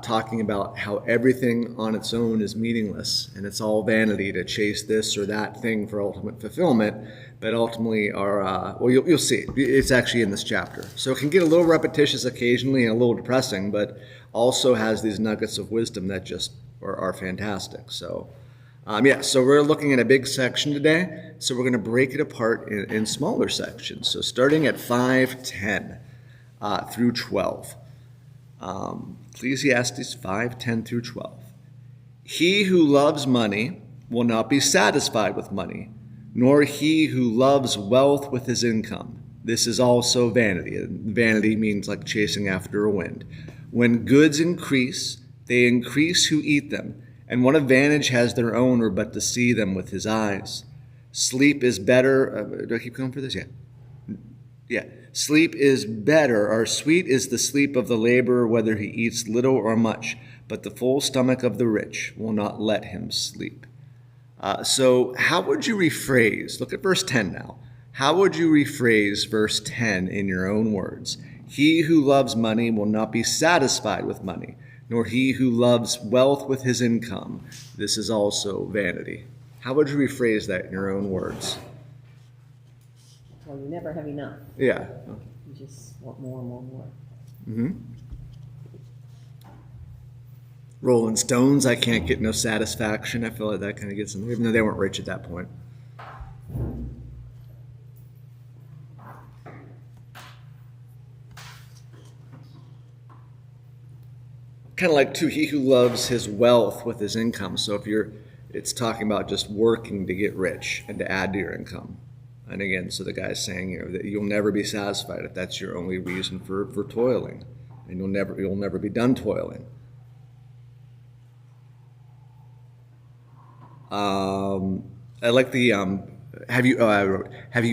talking about how everything on its own is meaningless and it's all vanity to chase this or that thing for ultimate fulfillment, but ultimately you'll see, it's actually in this chapter. So it can get a little repetitious occasionally and a little depressing, but also has these nuggets of wisdom that just are fantastic. So so we're looking at a big section today, so we're going to break it apart in smaller sections. So starting at 5:10 through 12. Ecclesiastes 5:10 through 12. He who loves money will not be satisfied with money, nor he who loves wealth with his income. This is also vanity. And vanity means like chasing after a wind. When goods increase, they increase who eat them, and what advantage has their owner but to see them with his eyes? Sleep is better. Do I keep going for this? Yeah. Sleep is better, or sweet is the sleep of the laborer, whether he eats little or much, but the full stomach of the rich will not let him sleep. So how would you rephrase? Look at verse 10 now. How would you rephrase verse 10 in your own words? He who loves money will not be satisfied with money, nor he who loves wealth with his income. This is also vanity. How would you rephrase that in your own words? Well, you never have enough. Yeah. You just want more and more and more. Mm-hmm. Rolling Stones, I can't get no satisfaction. I feel like that kind of gets them, even though they weren't rich at that point. Kind of like, too, he who loves his wealth with his income. So it's talking about just working to get rich and to add to your income. And again, so the guy's saying, that you'll never be satisfied if that's your only reason for toiling, and you'll never be done toiling. I like the have you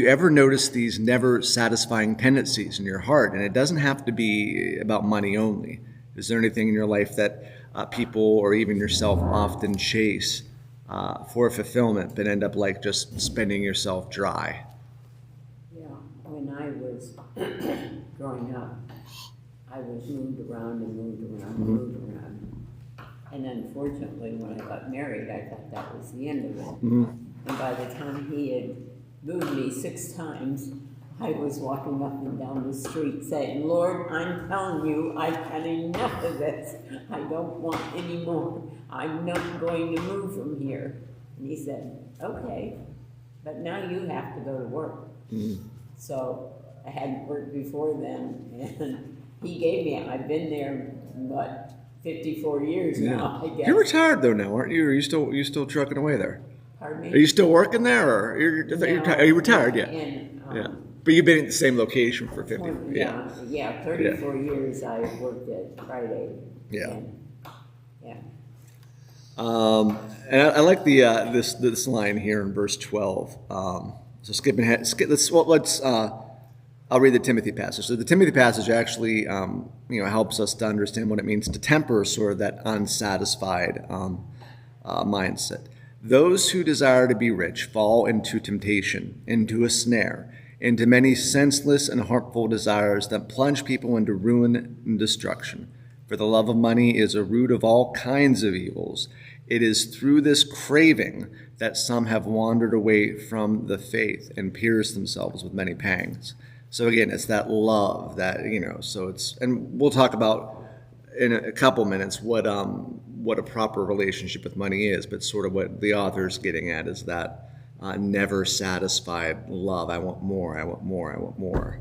ever noticed these never satisfying tendencies in your heart? And it doesn't have to be about money only. Is there anything in your life that people or even yourself often chase for fulfillment, but end up like just spending yourself dry? When I was growing up, I was moved around. And unfortunately, when I got married, I thought that was the end of it. Mm-hmm. And by the time he had moved me 6 times, I was walking up and down the street saying, Lord, I'm telling you, I've had enough of this. I don't want any more. I'm not going to move from here. And he said, okay, but now you have to go to work. Mm-hmm. So I hadn't worked before then, and he gave me, I've been there, 54 years now, I guess. You're retired though now, aren't you? Or are you still trucking away there? Pardon me? Are you still working there, or are you retired? Yeah. And, But you've been at the same location for 50. 34 years I worked at Friday. Yeah. And I like the this line here in verse 12. So skipping ahead, I'll read the Timothy passage. So the Timothy passage actually, helps us to understand what it means to temper sort of that unsatisfied mindset. Those who desire to be rich fall into temptation, into a snare, into many senseless and harmful desires that plunge people into ruin and destruction. For the love of money is a root of all kinds of evils. It is through this craving that some have wandered away from the faith and pierced themselves with many pangs. So again, it's that love that, so it's, and we'll talk about in a couple minutes what a proper relationship with money is, but sort of what the author's getting at is that never satisfied love. I want more, I want more, I want more.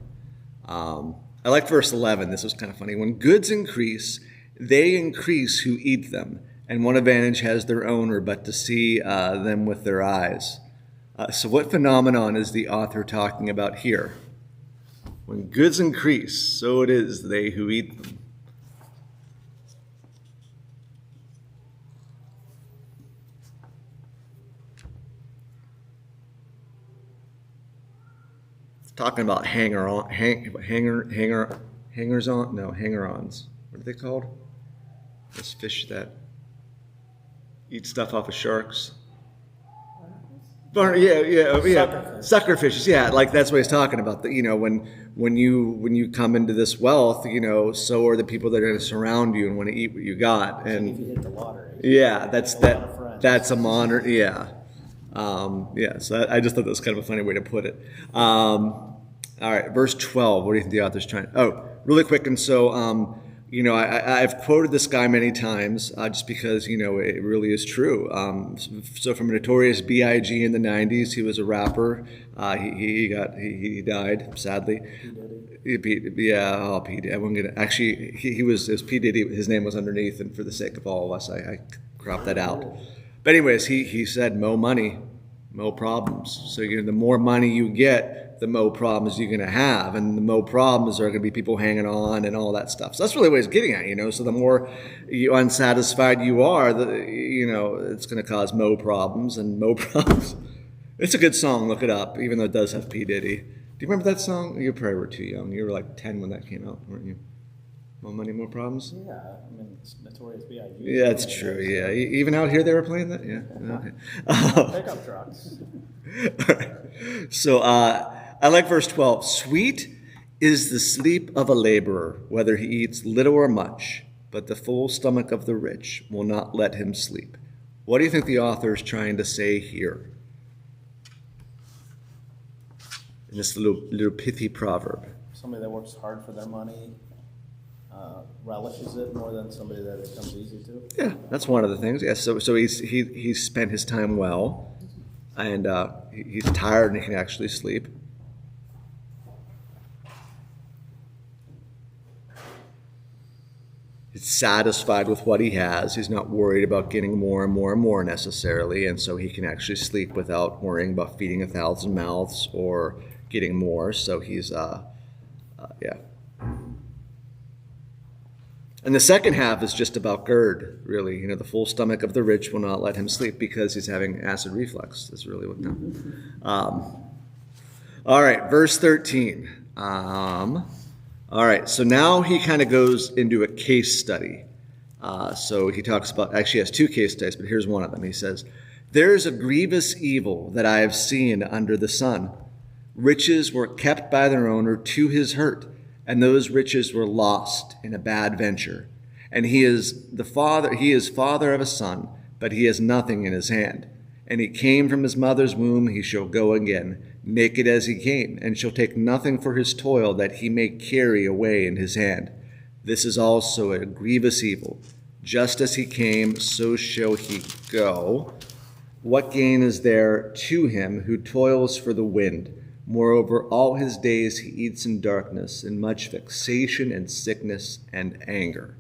I like verse 11. This was kind of funny. When goods increase, they increase who eat them. And one advantage has their owner, but to see them with their eyes. So what phenomenon is the author talking about here? When goods increase, so it is they who eat them. It's talking about hangers-on. What are they called? Those fish that eat stuff off of sharks. Sucker fishes. Yeah, like that's what he's talking about. When when you come into this wealth, so are the people that are going to surround you and want to eat what you got. And if you hit the lottery, yeah, that's a monster. Yeah. So I just thought that was kind of a funny way to put it. All right, verse 12. What do you think the author's trying? Oh, really quick. And so, I've quoted this guy many times just because, it really is true. So from a Notorious B.I.G. in the 90s, he was a rapper. He died, sadly. P. Diddy. P. Diddy. I won't get it. Actually, it was P. Diddy. His name was underneath, and for the sake of all of us, I cropped that out. But anyways, he said, "Mo money, mo problems." So the more money you get, the mo problems you're going to have, and the mo problems are going to be people hanging on and all that stuff. So that's really what he's getting at, So the more unsatisfied you are, it's going to cause mo problems and mo problems. It's a good song. Look it up, even though it does have P. Diddy. Do you remember that song? You probably were too young. You were like 10 when that came out, weren't you? More money, more problems? Yeah, I mean, it's Notorious B.I.G. Yeah, it's true, yeah. Even out here they were playing that? Yeah, okay. Pickup trucks. All right. So I like verse 12. Sweet is the sleep of a laborer, whether he eats little or much, but the full stomach of the rich will not let him sleep. What do you think the author is trying to say here? In this little pithy proverb. Somebody that works hard for their money relishes it more than somebody that it comes easy to. Yeah, that's one of the things. Yes, so he's spent his time well, and he's tired and he can actually sleep. He's satisfied with what he has. He's not worried about getting more and more and more necessarily, and so he can actually sleep without worrying about feeding 1,000 mouths or getting more. So he's yeah. And the second half is just about GERD, really. The full stomach of the rich will not let him sleep because he's having acid reflux. That's really what. All right, verse 13. All right, so now he kind of goes into a case study. So he talks about, actually has two case studies, but here's one of them. He says, "There is a grievous evil that I have seen under the sun. Riches were kept by their owner to his hurt, and those riches were lost in a bad venture. And he is father of a son, but he has nothing in his hand. And he came from his mother's womb, he shall go again, naked as he came, and shall take nothing for his toil that he may carry away in his hand. This is also a grievous evil. Just as he came, so shall he go. What gain is there to him who toils for the wind? Moreover, all his days he eats in darkness, in much vexation and sickness and anger."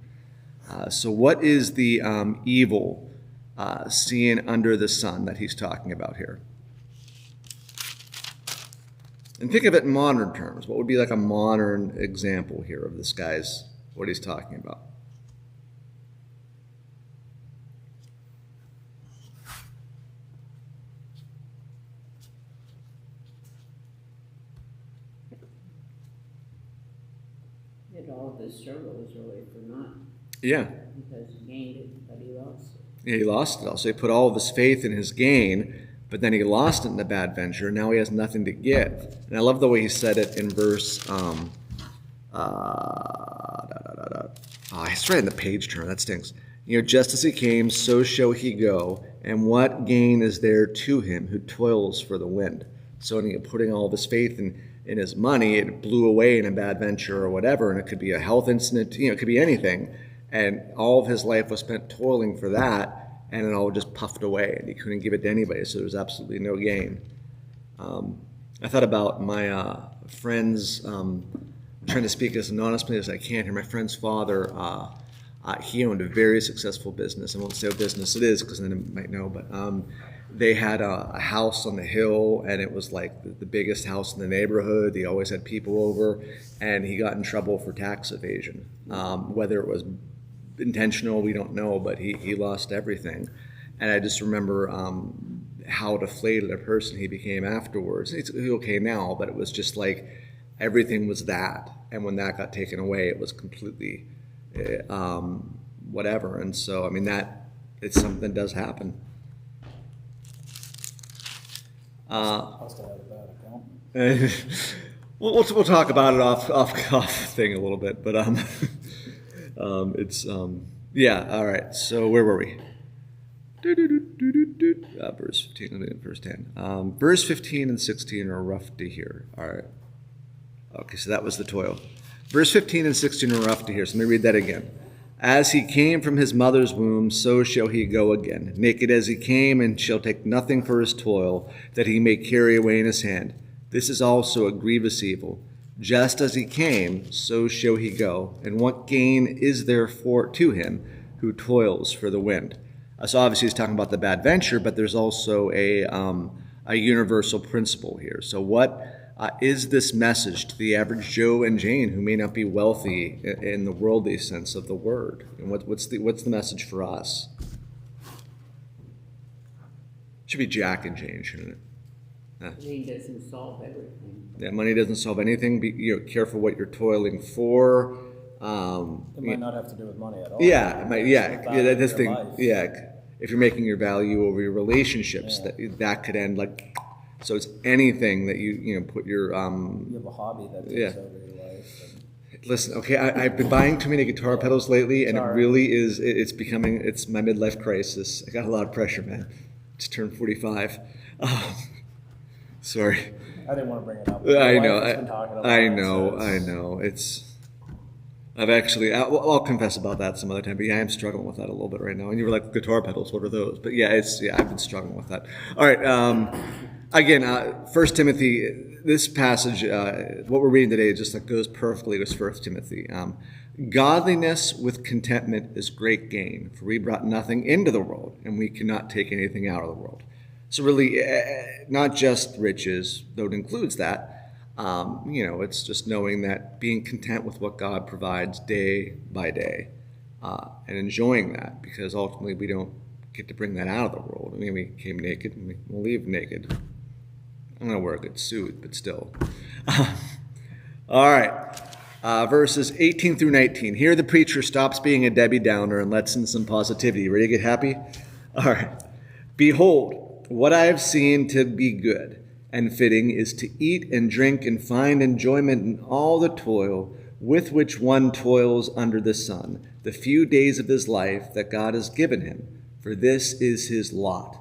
So what is the evil seen under the sun that he's talking about here? And think of it in modern terms. What would be like a modern example here of this guy's, what he's talking about? All of his struggle was really for naught. Yeah. Because he gained it, but he lost it. Yeah, he lost it all. So he put all of his faith in his gain, but then he lost it in the bad venture. Now he has nothing to give. And I love the way he said it in verse. It's right in the page turn. That stinks. Just as he came, so shall he go. And what gain is there to him who toils for the wind? So putting all of his faith in his money, it blew away in a bad venture or whatever, and it could be a health incident, it could be anything. And all of his life was spent toiling for that, and it all just puffed away, and he couldn't give it to anybody, so there was absolutely no gain. I thought about my friend's, trying to speak as honestly as I can here, my friend's father, he owned a very successful business. I won't say what business it is because then I might know, but they had a house on the hill, and it was like the biggest house in the neighborhood. They always had people over, and he got in trouble for tax evasion. Whether it was intentional, we don't know, but he lost everything. And I just remember how deflated a person he became afterwards. He's okay now, but it was just like everything was that. And when that got taken away, it was completely whatever. And so, I mean, it's something that does happen. Must have had a bad account. We'll talk about it off thing a little bit, but it's yeah. All right. So where were we? Verse 15. Let me get verse 10. Verse 15 and 16 are rough to hear. All right. Okay, so that was the toil. Verse 15 and 16 are rough to hear. So let me read that again. As he came from his mother's womb, so shall he go again. Naked as he came, and shall take nothing for his toil, that he may carry away in his hand. This is also a grievous evil. Just as he came, so shall he go. And what gain is there to him who toils for the wind? So obviously he's talking about the bad venture, but there's also a universal principle here. So what is this message to the average Joe and Jane who may not be wealthy in the worldly sense of the word? And what's the message for us? Should be Jack and Jane, shouldn't it? Money doesn't solve everything. Yeah, money doesn't solve anything. Be careful what you're toiling for. It might not have to do with money at all. Yeah, it might. Yeah, this thing. Life. Yeah, if you're making your value over your relationships, that could end like. So it's anything that you put your. You have a hobby that takes over your life. Listen, okay, I've been buying too many guitar pedals lately, and it really is. It's my midlife crisis. I got a lot of pressure, man. Just turned 45. Sorry. I didn't want to bring it up. I know. I've actually, I'll confess about that some other time, but yeah, I'm struggling with that a little bit right now. And you were like, guitar pedals, what are those? But yeah, I've been struggling with that. All right, again, 1 Timothy, this passage, what we're reading today just goes perfectly with 1 Timothy. Godliness with contentment is great gain, for we brought nothing into the world, and we cannot take anything out of the world. So really, not just riches, though it includes that. It's just knowing that being content with what God provides day by day and enjoying that, because ultimately we don't get to bring that out of the world. I mean, we came naked and we'll leave naked. I'm going to wear a good suit, but still. All right. Verses 18 through 19. Here the preacher stops being a Debbie Downer and lets in some positivity. Ready to get happy? All right. Behold, what I have seen to be good and fitting is to eat and drink and find enjoyment in all the toil with which one toils under the sun, the few days of his life that God has given him, for this is his lot.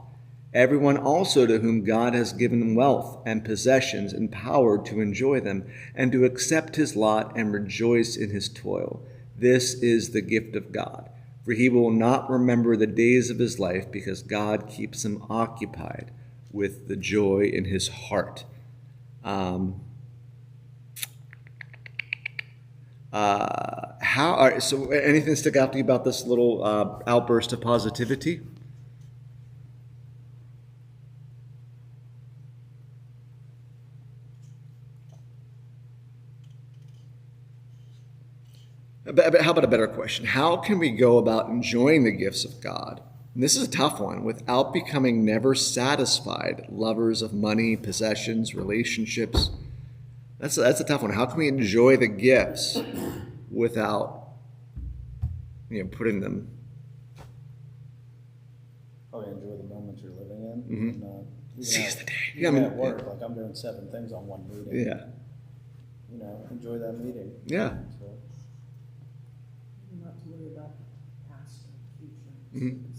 Everyone also to whom God has given wealth and possessions and power to enjoy them, and to accept his lot and rejoice in his toil. This is the gift of God. For he will not remember the days of his life, because God keeps him occupied with the joy in his heart. So anything stick out to you about this little outburst of positivity? But how about a better question? How can we go about enjoying the gifts of God? And this is a tough one, without becoming never satisfied lovers of money, possessions, relationships. That's a tough one. How can we enjoy the gifts without putting them? Probably enjoy the moment you're living in. Mm-hmm. Seize the day. Even at work, like I'm doing 7 things on one meeting. Yeah. Enjoy that meeting. Yeah. So. Not to worry about the past or the future. Mm-hmm.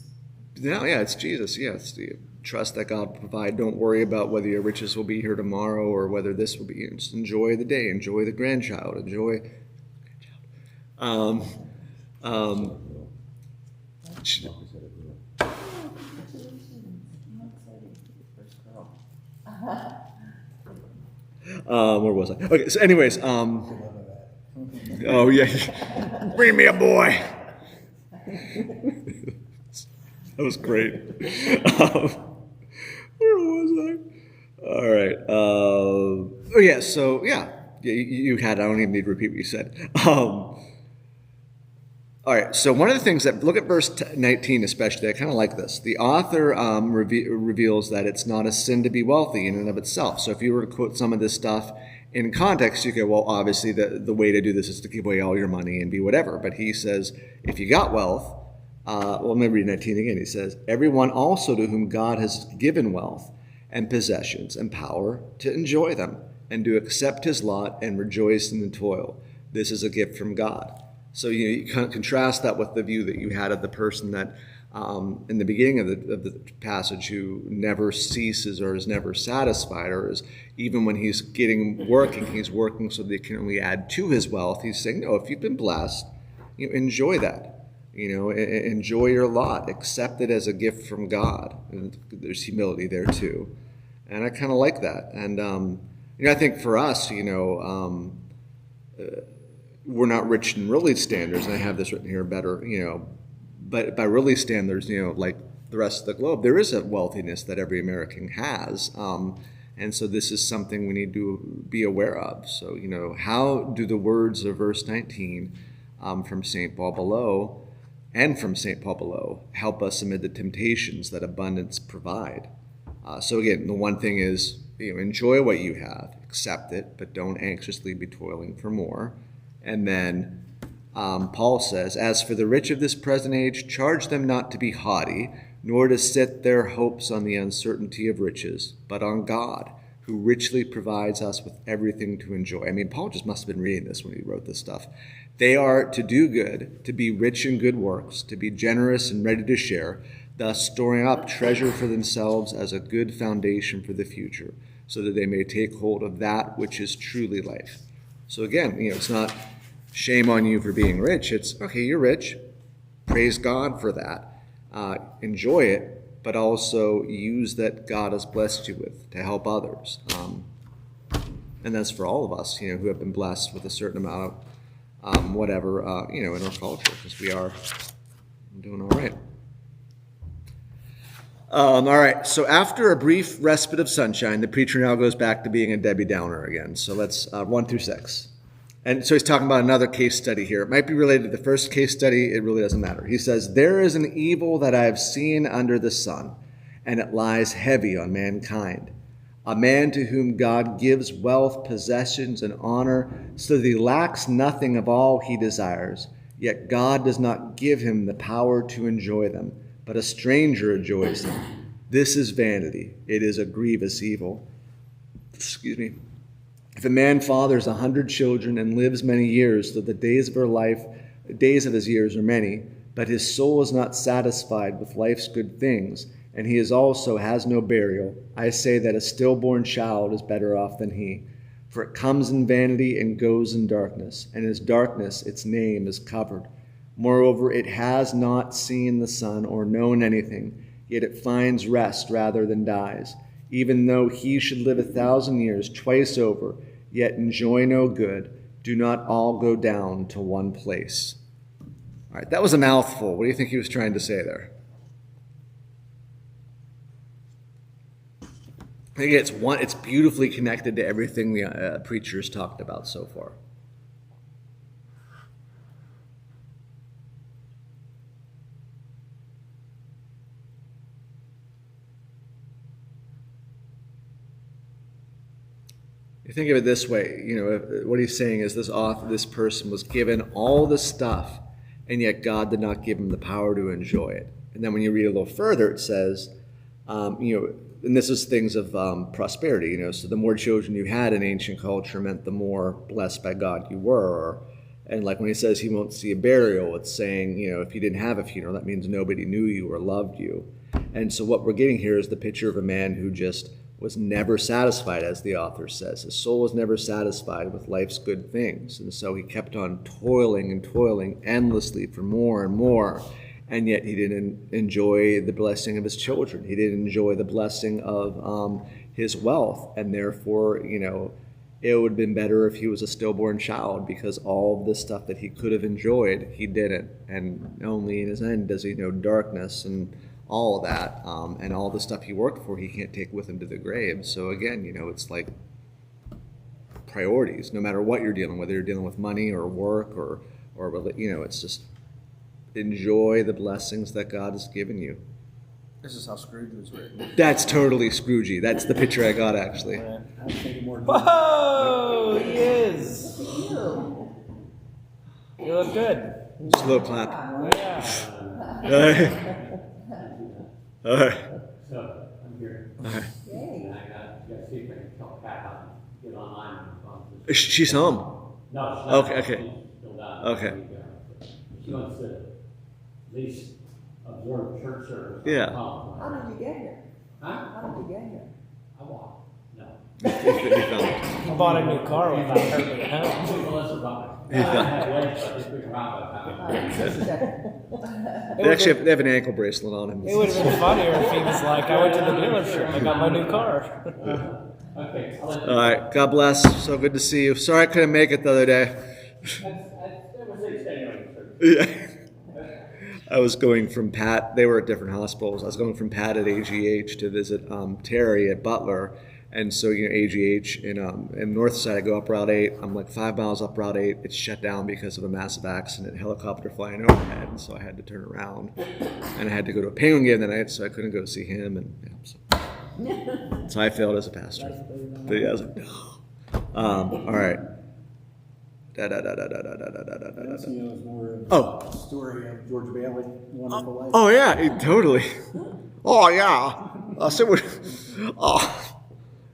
No, yeah, it's Jesus. Yeah, it's the trust that God will provide. Don't worry about whether your riches will be here tomorrow or whether this will be. Just enjoy the day. Enjoy the grandchild. Enjoy. Where was I? Okay. So, anyways. Oh yeah. Bring me a boy. That was great. Where was I? All right. You had. I don't even need to repeat what you said. All right. So one of the things that look at verse 19 especially. I kind of like this. The author reveals that it's not a sin to be wealthy in and of itself. So if you were to quote some of this stuff in context, you go, well, obviously the way to do this is to give away all your money and be whatever. But he says if you got wealth. Let me read 19 again. He says, everyone also to whom God has given wealth and possessions and power to enjoy them. and to accept his lot and rejoice in the toil. This is a gift from God. So you kind of contrast that with the view that you had of the person that in the beginning of the passage who never ceases or is never satisfied, or is, even when he's he's working so that he can only add to his wealth. He's saying, no, if you've been blessed, enjoy that. Enjoy your lot. Accept it as a gift from God. And there's humility there too. And I kind of like that. And, I think for us, we're not rich in really standards. And I have this written here better, but by really standards, like the rest of the globe, there is a wealthiness that every American has. And so this is something we need to be aware of. So, how do the words of verse 19 from St. Paul below help us amid the temptations that abundance provide? So again, the one thing is, enjoy what you have, accept it, but don't anxiously be toiling for more. And then Paul says, as for the rich of this present age, charge them not to be haughty, nor to set their hopes on the uncertainty of riches, but on God, who richly provides us with everything to enjoy. I mean, Paul just must have been reading this when he wrote this stuff. They are to do good, to be rich in good works, to be generous and ready to share, thus storing up treasure for themselves as a good foundation for the future, so that they may take hold of that which is truly life. So again, it's not shame on you for being rich. It's, okay, you're rich. Praise God for that. Enjoy it, but also use that God has blessed you with to help others. And that's for all of us, who have been blessed with a certain amount of in our culture, because we are doing all right. All right, so after a brief respite of sunshine, the preacher now goes back to being a Debbie Downer again. So let's 1 through 6. And so he's talking about another case study here. It might be related to the first case study. It really doesn't matter. He says, there is an evil that I have seen under the sun, and it lies heavy on mankind. A man to whom God gives wealth, possessions, and honor, so that he lacks nothing of all he desires, yet God does not give him the power to enjoy them, but a stranger enjoys them. This is vanity. It is a grievous evil. Excuse me. If a man fathers 100 children and lives many years, so the days of his years are many, but his soul is not satisfied with life's good things, and he also has no burial, I say that a stillborn child is better off than he. For it comes in vanity and goes in darkness, and in its darkness its name is covered. Moreover, it has not seen the sun or known anything, yet it finds rest rather than dies. Even though he should live 1,000 years twice over, yet enjoy no good, do not all go down to one place. All right, that was a mouthful. What do you think he was trying to say there? I think it's beautifully connected to everything the preachers talked about so far. You think of it this way, what he's saying is this person was given all the stuff, and yet God did not give him the power to enjoy it. And then when you read a little further, it says, and this is things of prosperity, so the more children you had in ancient culture meant the more blessed by God you were. And like when he says he won't see a burial, it's saying, if you didn't have a funeral, that means nobody knew you or loved you. And so what we're getting here is the picture of a man who just was never satisfied, as the author says. His soul was never satisfied with life's good things. And so he kept on toiling and toiling endlessly for more and more. And yet he didn't enjoy the blessing of his children. He didn't enjoy the blessing of his wealth. And therefore, it would have been better if he was a stillborn child, because all of the stuff that he could have enjoyed, he didn't. And only in his end does he know darkness and all of that, and all the stuff he worked for, he can't take with him to the grave. So again, it's like priorities. No matter what you're dealing, whether you're dealing with money or work or it's just enjoy the blessings that God has given you. This is how Scrooge was written. That's totally Scroogey. That's the picture I got, actually. I was thinking more. Whoa! He is. You look good. Just a little clap. Yeah. All right. So, I'm here. All right. And I got to see if I can tell Pat get online and phone. She's home. No, she's not. Okay, okay. She's still down. Okay. She wants to at least observe church service. Yeah. How did you get here? Huh? How did you get here? I walk. No. He found it. I bought a new car without her being home. Melissa brought it. I had legs, but I just picked around by They have an ankle bracelet on him. It would have been funnier if he was like, I went to the dealership, I got my new car. Okay. I'll let you All right. God bless. So good to see you. Sorry I couldn't make it the other day. That was extenuating. Yeah. I was going from Pat. They were at different hospitals. I was going from Pat at AGH to visit Terry at Butler. And so, AGH in North Side, I go up Route 8. I'm like 5 miles up Route 8. It's shut down because of a massive accident, helicopter flying overhead. And so I had to turn around. And I had to go to a Penguin game that night, so I couldn't go see him. And so I failed as a pastor. But yeah, I was like, no. All right. Oh. Story of George Bailey, Wonderful Life. Oh, yeah, totally. Oh, yeah.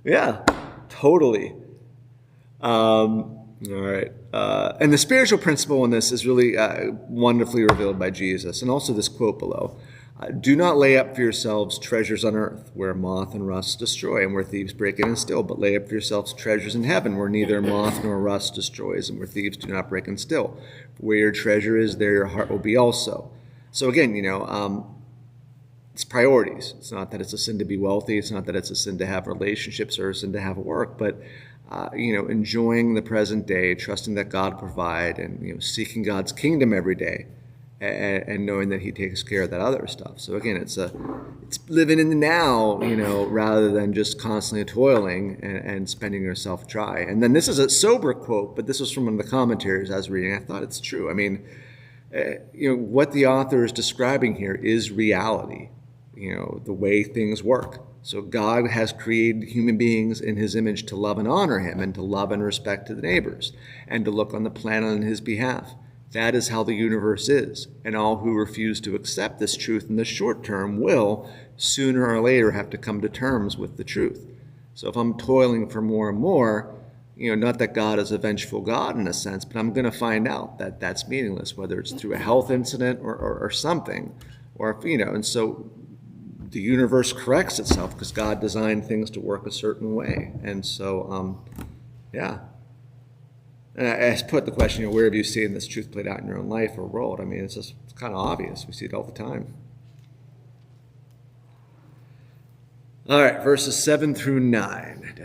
Yeah, totally. All right. And the spiritual principle in this is really wonderfully revealed by Jesus. And also this quote below. Do not lay up for yourselves treasures on earth, where moth and rust destroy, and where thieves break in and steal. But lay up for yourselves treasures in heaven, where neither moth nor rust destroys, and where thieves do not break and steal. Where your treasure is, there your heart will be also. So again, it's priorities. It's not that it's a sin to be wealthy. It's not that it's a sin to have relationships or a sin to have work. But enjoying the present day, trusting that God will provide, and seeking God's kingdom every day. And knowing that He takes care of that other stuff. So again, it's living in the now, rather than just constantly toiling and spending yourself dry. And then this is a sober quote, but this was from one of the commentaries I was reading. I thought it's true. I mean, what the author is describing here is reality. The way things work. So God has created human beings in His image to love and honor Him, and to love and respect to the neighbors, and to look on the planet on His behalf. That is how the universe is, and all who refuse to accept this truth in the short term will, sooner or later, have to come to terms with the truth. So if I'm toiling for more and more, not that God is a vengeful God in a sense, but I'm going to find out that that's meaningless, whether it's through a health incident or something, or and so the universe corrects itself because God designed things to work a certain way, and so yeah. And I put the question, where have you seen this truth played out in your own life or world? I mean, it's kind of obvious. We see it all the time. All right, verses 7 through 9.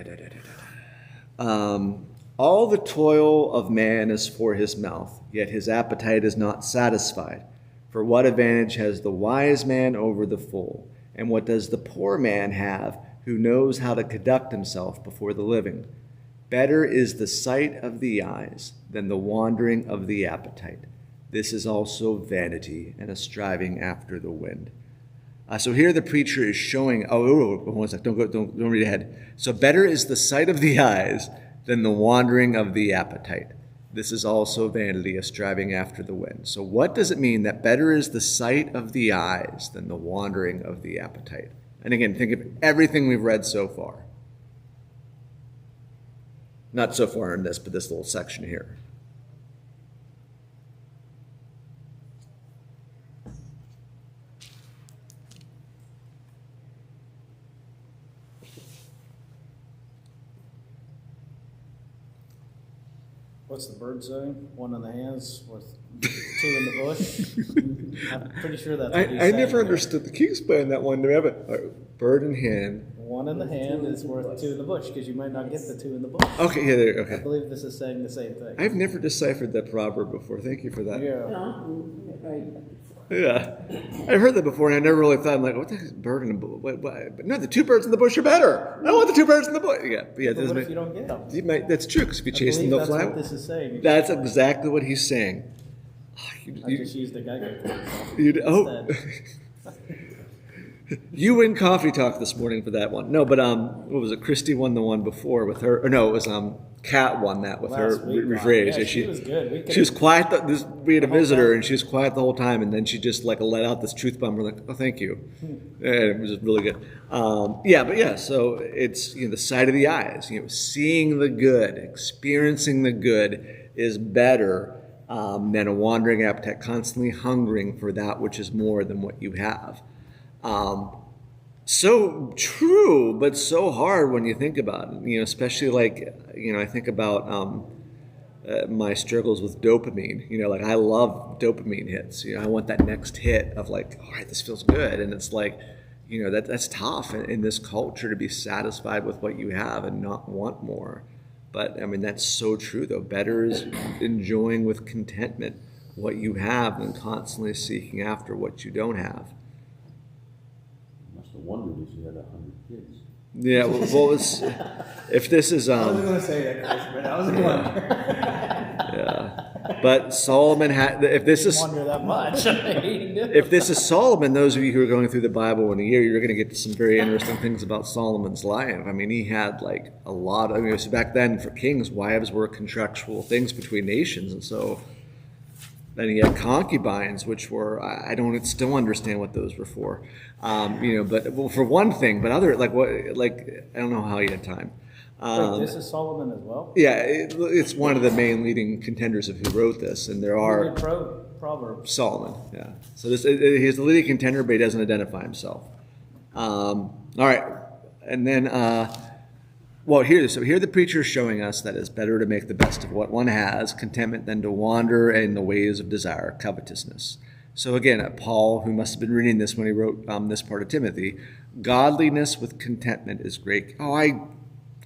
All the toil of man is for his mouth, yet his appetite is not satisfied. For what advantage has the wise man over the fool? And what does the poor man have who knows how to conduct himself before the living? Better is the sight of the eyes than the wandering of the appetite. This is also vanity and a striving after the wind. So here the preacher is showing. One sec. Don't read ahead. So better is the sight of the eyes than the wandering of the appetite. This is also vanity, a striving after the wind. So what does it mean that better is the sight of the eyes than the wandering of the appetite? And again, think of everything we've read so far. Not so far in this, but this little section here. What's the bird say? One in the hands worth two in the bush? I'm pretty sure that's what he's I saying never here. understood the key explain that one to me. I have a bird in hand. One in the hand is worth two in the bush, because you might not get the two in the bush. Okay, yeah, there, I okay. believe this is saying the same thing. I've never deciphered that proverb before. Thank you for that. Yeah. Yeah. I've heard that before, and I never really thought, I'm like, what the heck is a bird in the bush? But no, the two birds in the bush are better. I want the two birds in the bush. Yeah, But what doesn't if you don't get them? that's true, because if you I chase them, believe they'll that's fly. what this is saying. That's exactly what he's saying. I just used the Geiger counter. You, oh. instead. You win coffee talk this morning for that one. No, but what was it? Christy won the one before with her. Or no, it was Kat won that with Last her week, rephrase. yeah, she was good. She was quiet. We had a visitor, and she was quiet the whole time, and then she just like let out this truth bomb. We're like, oh, thank you. And it was really good. So it's the sight of the eyes. Seeing the good, experiencing the good is better than a wandering appetite, constantly hungering for that which is more than what you have. So true, but so hard when you think about it. Especially I think about my struggles with dopamine. I love dopamine hits. I want that next hit of like, all right, this feels good, and it's like, that's tough in this culture to be satisfied with what you have and not want more. But I mean, that's so true though. Better is enjoying with contentment what you have than constantly seeking after what you don't have. Must have wondered if you had 100 kids. Yeah, well, if this is I wasn't going to say that, Chris, but I was going to. yeah. But Solomon had. If this is Wonder that much. if this is Solomon, those of you who are going through the Bible in a year, you're going to get to some very interesting things about Solomon's life. I mean, he had like a lot. So back then for kings, wives were contractual things between nations, and so then he had concubines, which were I don't still understand what those were for. But for one thing, but other I don't know how he had time. Wait, this is Solomon as well? Yeah, it's one of the main leading contenders of who wrote this, and there are Proverbs. Solomon. Yeah, so he's the leading contender, but he doesn't identify himself. All right, and then here the preacher is showing us that it's better to make the best of what one has, contentment, than to wander in the ways of desire, covetousness. So again, Paul, who must have been reading this when he wrote this part of Timothy, godliness with contentment is great. Oh, I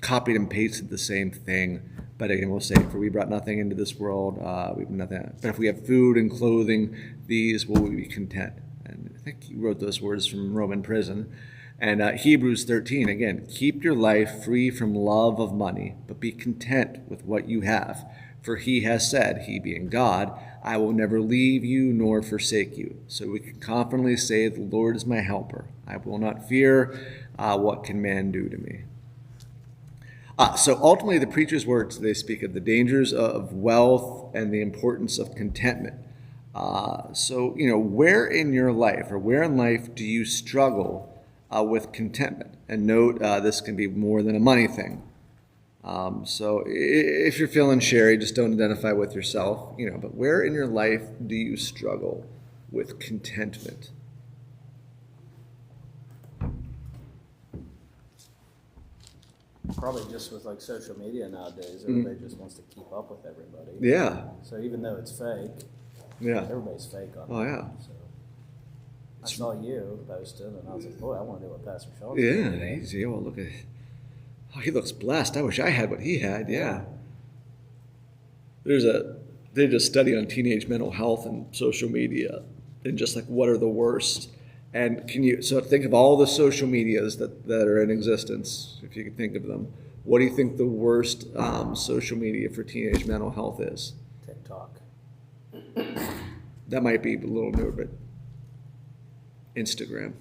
copied and pasted the same thing, but again, we'll say, for we brought nothing into this world, we have nothing. But if we have food and clothing, these will we be content. And I think he wrote those words from Roman prison. And Hebrews 13, again, keep your life free from love of money, but be content with what you have. For he has said, he being God, I will never leave you nor forsake you. So we can confidently say, the Lord is my helper. I will not fear. What can man do to me? So ultimately, the preacher's words, they speak of the dangers of wealth and the importance of contentment. Where in your life or where in life do you struggle with contentment? And note, this can be more than a money thing. So if you're feeling sherry, just don't identify with yourself, but where in your life do you struggle with contentment? Probably just with like social media nowadays, everybody just wants to keep up with everybody. Yeah. So even though it's fake, Yeah. everybody's fake on it. Oh, yeah. So I saw you posted, and I was like, boy, I want to do what Pastor Shaw Yeah. did. Easy. Oh, look at. Oh, he looks blessed. I wish I had what he had. Yeah. They did a study on teenage mental health and social media, and just like what are the worst. And so think of all the social medias that are in existence, if you can think of them. What do you think the worst social media for teenage mental health is? TikTok. That might be a little newer, but Instagram.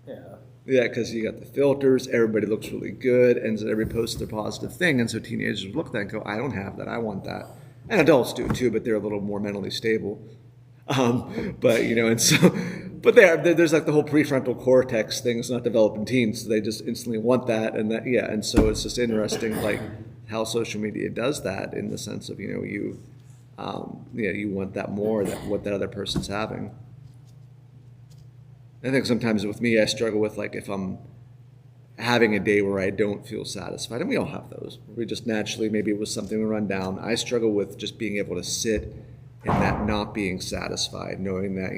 Yeah. Yeah, because you got the filters, everybody looks really good, and so everybody posts their positive thing, and so teenagers look at that and go, I don't have that, I want that. And adults do too, but they're a little more mentally stable. There's like the whole prefrontal cortex thing is not developed in teens, so they just instantly want that, and so it's just interesting, like how social media does that in the sense of you want that more than what that other person's having. I think sometimes with me, I struggle with like if I'm having a day where I don't feel satisfied, and we all have those. We just naturally, maybe it was something to run down. I struggle with just being able to sit in that not being satisfied, knowing that,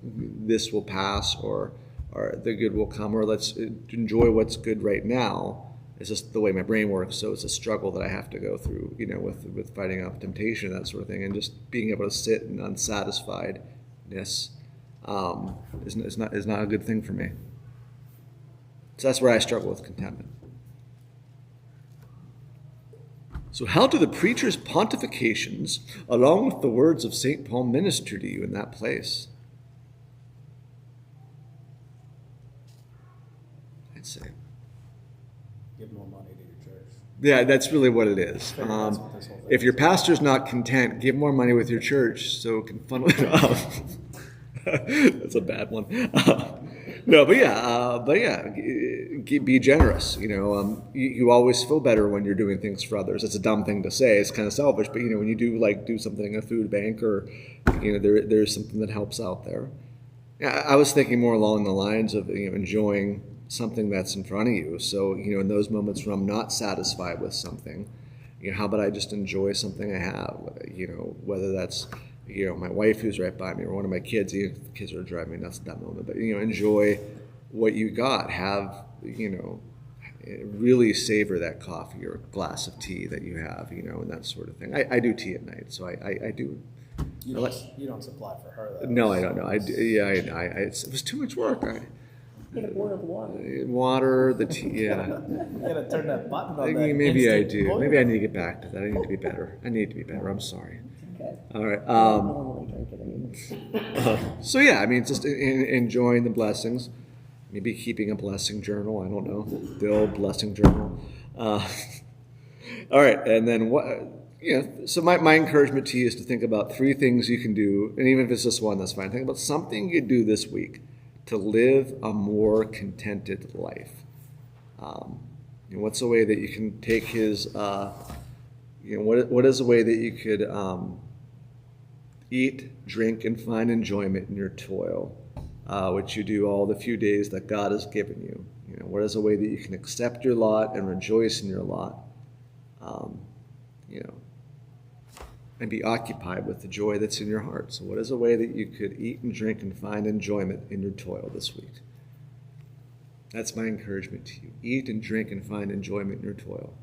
this will pass or the good will come, or let's enjoy what's good right now. It's just the way my brain works, so it's a struggle that I have to go through, with fighting off temptation, that sort of thing, and just being able to sit in unsatisfiedness is not a good thing for me. So that's where I struggle with contentment. So how do the preacher's pontifications, along with the words of St. Paul, minister to you in that place? I'd say. Give more money to your church. Yeah, that's really what it is. Figure that's what this whole thing If your is. pastor's not content, give more money with your church so it can funnel it up. That's a bad one. No, but yeah, be generous. You always feel better when you're doing things for others. It's a dumb thing to say. It's kind of selfish, but when you do something in a food bank or there's something that helps out there. Yeah, I was thinking more along the lines of enjoying something that's in front of you. So in those moments when I'm not satisfied with something, how about I just enjoy something I have? Whether that's my wife who's right by me or one of my kids. The kids are driving me nuts at that moment. But enjoy what you got. Have really savor that coffee or glass of tea that you have. And that sort of thing. I do tea at night, so I do. You don't supply for her, though. No, I don't know. It was too much work. Get a boil of water. Water, the tea, yeah. You gotta turn that button on that. Maybe I instant do. boil. Maybe I need to get back to that. I need to be better. I'm sorry. Okay. All right. I don't normally drink it anymore. So yeah, it's just enjoying the blessings. Maybe keeping a blessing journal. I don't know. The old blessing journal. All right, and then what? So my encouragement to you is to think about 3 things you can do, and even if it's just one, that's fine. Think about something you do this week to live a more contented life. What's a way that you can take his, what is a way that you could eat, drink, and find enjoyment in your toil, which you do all the few days that God has given you? What is a way that you can accept your lot and rejoice in your lot? And be occupied with the joy that's in your heart. So what is a way that you could eat and drink and find enjoyment in your toil this week? That's my encouragement to you. Eat and drink and find enjoyment in your toil.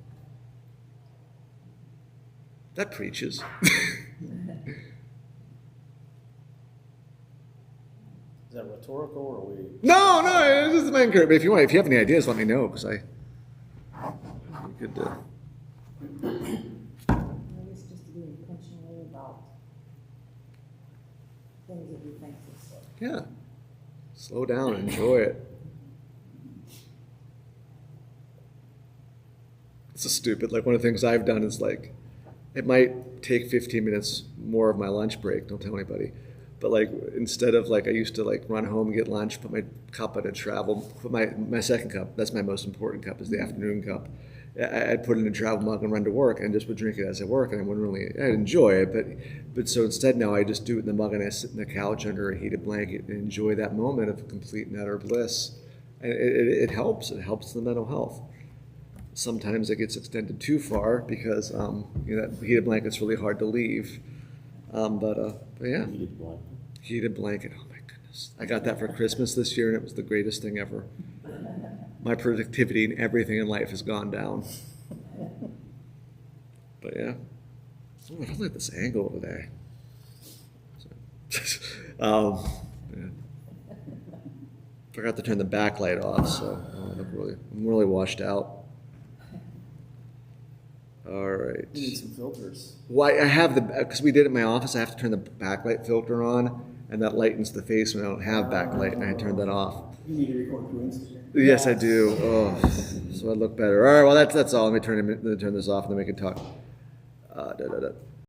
That preaches. Is that rhetorical, or are we? No, this is my encouragement. If you have any ideas, let me know, because you could. I guess just to be intentional about things that we think is Yeah. Slow down, enjoy it. It's a stupid, one of the things I've done is it might take 15 minutes more of my lunch break, don't tell anybody. But instead of I used to run home and get lunch, put my cup in a travel, put my second cup, that's my most important cup, is the afternoon cup. I'd put it in a travel mug and run to work and just would drink it as I work, and I'd enjoy it, but so instead now I just do it in the mug and I sit in the couch under a heated blanket and enjoy that moment of complete and utter bliss. And it helps the mental health. Sometimes it gets extended too far because that heated blanket's really hard to leave. But yeah, heated blanket. Oh my goodness, I got that for Christmas this year and it was the greatest thing ever. My productivity and everything in life has gone down. But yeah. Oh, I don't like this angle over there. Yeah. Forgot to turn the backlight off, so I'm really washed out. All right. You need some filters. Why I have because we did it in my office, I have to turn the backlight filter on, and that lightens the face when I don't have backlight, and I turned that off. You need to record through Instagram. Yes, I do. Oh, so I look better. All right, well, that's all. Let me turn this off, and then we can talk.